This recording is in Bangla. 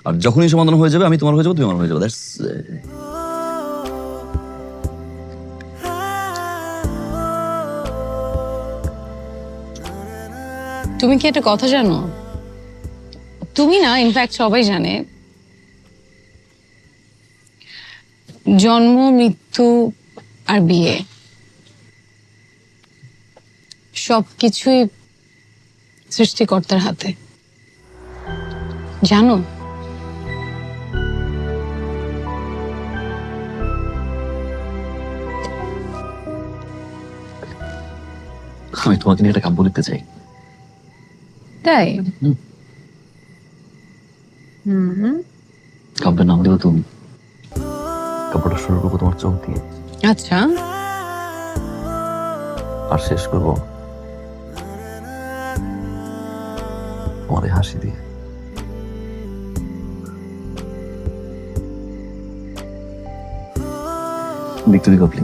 আর যখনই সমাধান হয়ে যাবে আমি তোমার হয়ে যাবো, তুমি আমার হয়ে যাবে। দ্যাটস তুমি কি একটা কথা জানো? তুমি না, ইনফ্যাক্ট সবাই জানে, জন্ম, মৃত্যু আর বিয়ে সবকিছুই সৃষ্টিকর্তার হাতে, জানো? আমি তোমাকে নিয়ে একটা কাব্য লিখতে চাই। তাই? কাব্যের নাম দেবো তুমি। কাব্যটা শুরু করবো তোমার চোখ দিয়ে, আচ্ছা। আর শেষ করবো তোমার এই হাসি দিয়ে। লিখতে দিই কপলি।